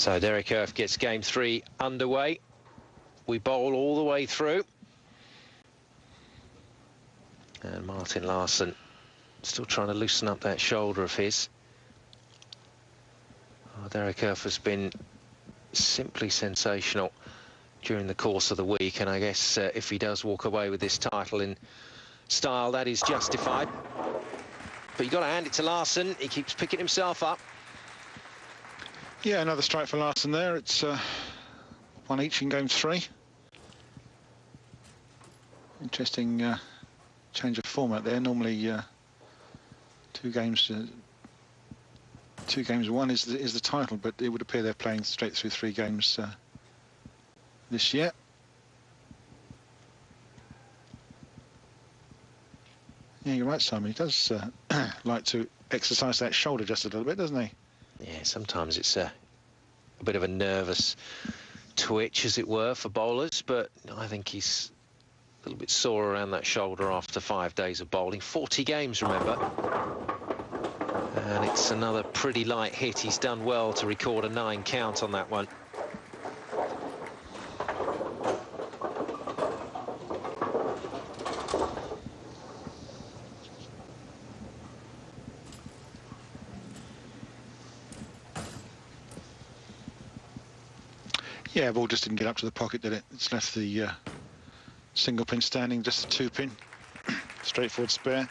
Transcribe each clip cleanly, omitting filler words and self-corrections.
So Derek Eoff gets game 3 underway. We bowl all the way through. And Martin Larsen still trying to loosen up that shoulder of his. Oh, Derek Eoff has been simply sensational during the course of the week, and I guess if he does walk away with this title in style, that is justified. But you've got to hand it to Larsen. He keeps picking himself up. Yeah, another strike for Larsen there. It's one each in game 3. Interesting change of format there. Normally 2 games. 2 games 1 is the title, but it would appear they're playing straight through 3 games this year. Yeah, you're right, Simon. He does like to exercise that shoulder just a little bit, doesn't he? Yeah, sometimes it's a bit of a nervous twitch, as it were, for bowlers, but I think he's a little bit sore around that shoulder after 5 days of bowling. 40 games, remember. And it's another pretty light hit. He's done well to record a 9 count on that one. Yeah, ball just didn't get up to the pocket, did it? It's left the single pin standing, just a 2 pin. Straightforward spare.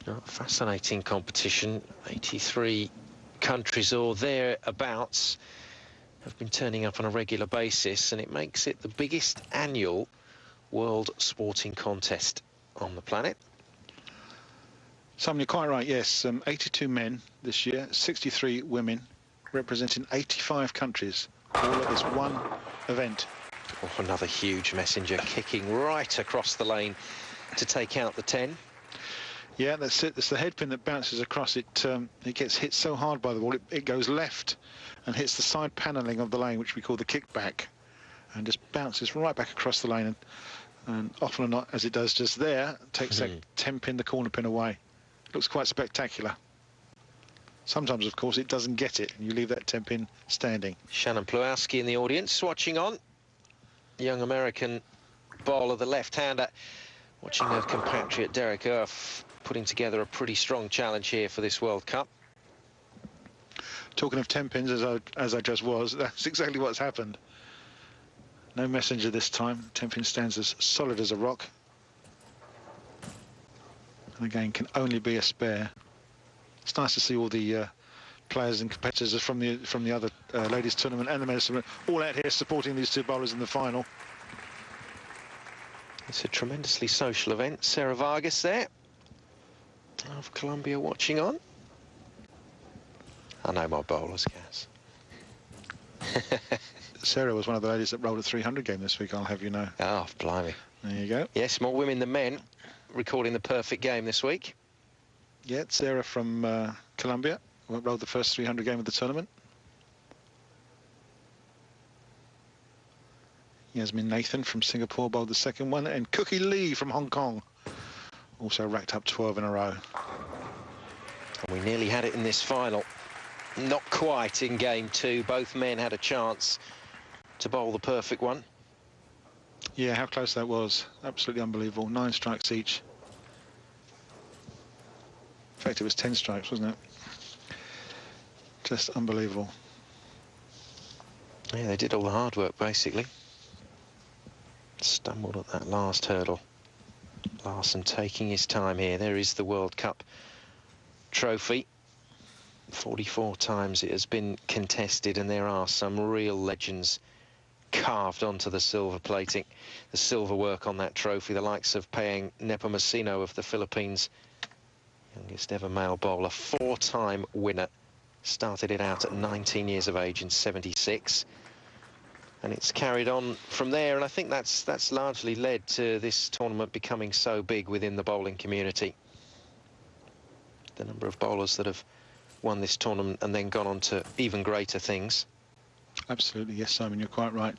Oh, fascinating competition. 83 countries or thereabouts have been turning up on a regular basis, and it makes it the biggest annual world sporting contest on the planet. Simon, you're quite right, yes. 82 men this year, 63 women, representing 85 countries, all at this one event. Oh, another huge messenger kicking right across the lane to take out the 10. Yeah, that's it. It's the headpin that bounces across it. It gets hit so hard by the ball, it goes left and hits the side panelling of the lane, which we call the kickback, and just bounces right back across the lane. And often or not, as it does just there, takes that 10 pin, the corner pin away. Looks quite spectacular. Sometimes, of course, it doesn't get it, and you leave that 10 pin standing. Shannon Pluhowski in the audience, watching on. Young American bowler, the left-hander, watching her compatriot Derek Eoff putting together a pretty strong challenge here for this World Cup. Talking of 10 pins, as I just was, that's exactly what's happened. No messenger this time. 10 pin stands as solid as a rock. And again, can only be a spare. It's nice to see all the players and competitors from the other ladies tournament and the men's tournament all out here supporting these 2 bowlers in the final. It's a tremendously social event. Sarah Vargas there of Colombia watching on. I know my bowlers, Gaz. Sarah was one of the ladies that rolled a 300 game this week, I'll have you know. Oh, blimey. There you go. Yes, more women than men recording the perfect game this week. Yeah, Sarah from Colombia rolled the first 300 game of the tournament. Yasmin Nathan from Singapore bowled the second one, and Cookie Lee from Hong Kong also racked up 12 in a row. And we nearly had it in this final. Not quite in game 2. Both men had a chance to bowl the perfect one. Yeah, how close that was. Absolutely unbelievable. 9 strikes each. In fact, it was 10 strikes, wasn't it? Just unbelievable. Yeah, they did all the hard work, basically. Stumbled at that last hurdle. Larsen taking his time here. There is the World Cup trophy. 44 times it has been contested, and there are some real legends carved onto the silver plating. The silver work on that trophy, the likes of Payeng Nepomuceno of the Philippines, youngest ever male bowler, 4-time winner. Started it out at 19 years of age in '76. And it's carried on from there, and I think that's largely led to this tournament becoming so big within the bowling community. The number of bowlers that have won this tournament and then gone on to even greater things. Absolutely, yes, Simon, you're quite right.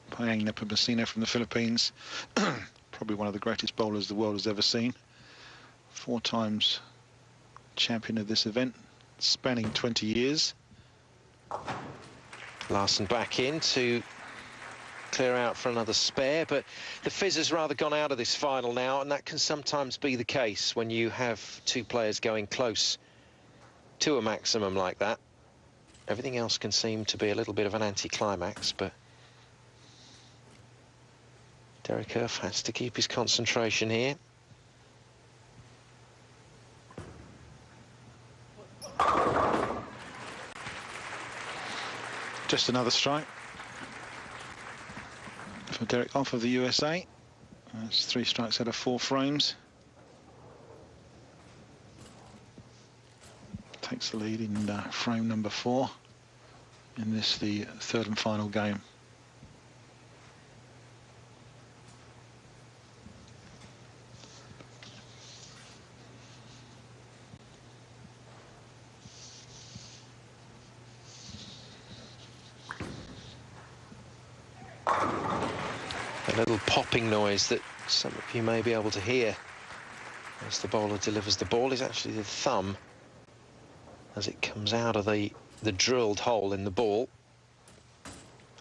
Payeng Nepomuceno from the Philippines, probably one of the greatest bowlers the world has ever seen. 4 times champion of this event, spanning 20 years. Larsen back in to clear out for another spare, but the fizz has rather gone out of this final now, and that can sometimes be the case when you have 2 players going close to a maximum like that. Everything else can seem to be a little bit of an anticlimax, but Derek Eoff has to keep his concentration here. Just another strike for Derek Eoff of the USA. That's 3 strikes out of 4 frames. Takes the lead in frame number 4 in this, the 3rd and final game. A little popping noise that some of you may be able to hear as the bowler delivers the ball is actually the thumb as it comes out of the drilled hole in the ball.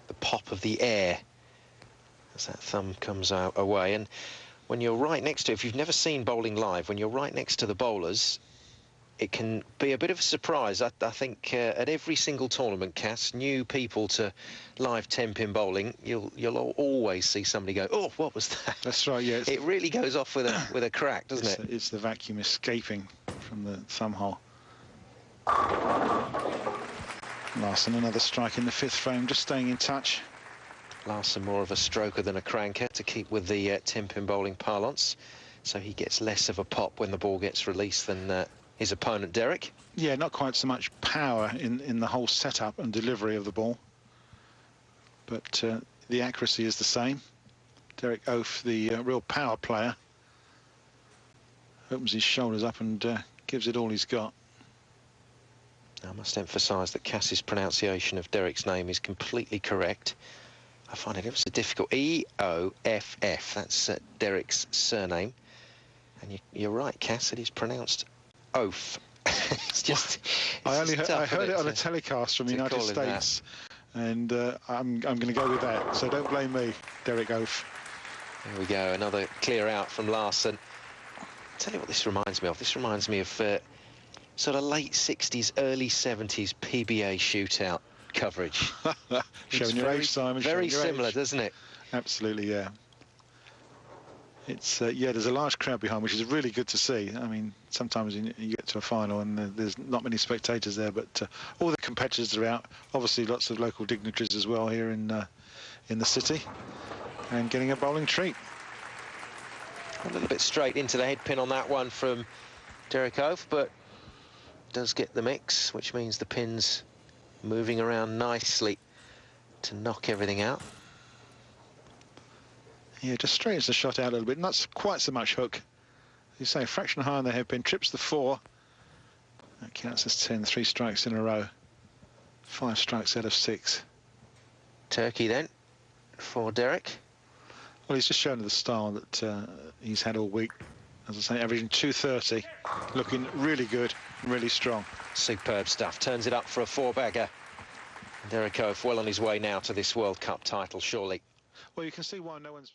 The pop of the air as that thumb comes out away. And when you're right next to, if you've never seen bowling live, when you're right next to the bowlers, it can be a bit of a surprise. I think at every single tournament, Cass, new people to live 10-pin bowling, you'll always see somebody go, "Oh, what was that?" That's right. Yeah, it really goes off with a crack, doesn't it? It's the vacuum escaping from the thumb hole. Larsen, another strike in the 5th frame, just staying in touch. Larsen more of a stroker than a cranker, to keep with the 10-pin bowling parlance, so he gets less of a pop when the ball gets released than his opponent Derek. Yeah, not quite so much power in the whole setup and delivery of the ball, but the accuracy is the same. Derek Eoff, the real power player, opens his shoulders up and gives it all he's got. I must emphasise that Cass's pronunciation of Derek's name is completely correct. I find it ever so difficult. E-O-F-F, that's Derek's surname. And you're right, Cass, it is pronounced Oaf. It's just... I heard it on a telecast from the United States, and I'm going to go with that. So don't blame me, Derek Eoff. There we go, another clear out from Larsen. I'll tell you what this reminds me of. This reminds me of sort of late 60s, early 70s PBA shootout coverage. Showing your age, Simon. Very similar, doesn't it? Absolutely, yeah. It's yeah, there's a large crowd behind, which is really good to see. I mean, sometimes you get to a final and there's not many spectators there, but all the competitors are out. Obviously, lots of local dignitaries as well here in the city, and getting a bowling treat. A little bit straight into the head pin on that one from Derek Eoff, but does get the mix, which means the pin's moving around nicely to knock everything out. Yeah, just straightens the shot out a little bit, not quite so much hook. You say a fraction higher on the headpin, trips the 4. That counts as 10, 3 strikes in a row. 5 strikes out of 6. Turkey then for Derek. Well, he's just shown the style that he's had all week. As I say, averaging 230, looking really good, really strong. Superb stuff, turns it up for a 4-bagger. Derek Eoff well on his way now to this World Cup title, surely. Well, you can see why no one's...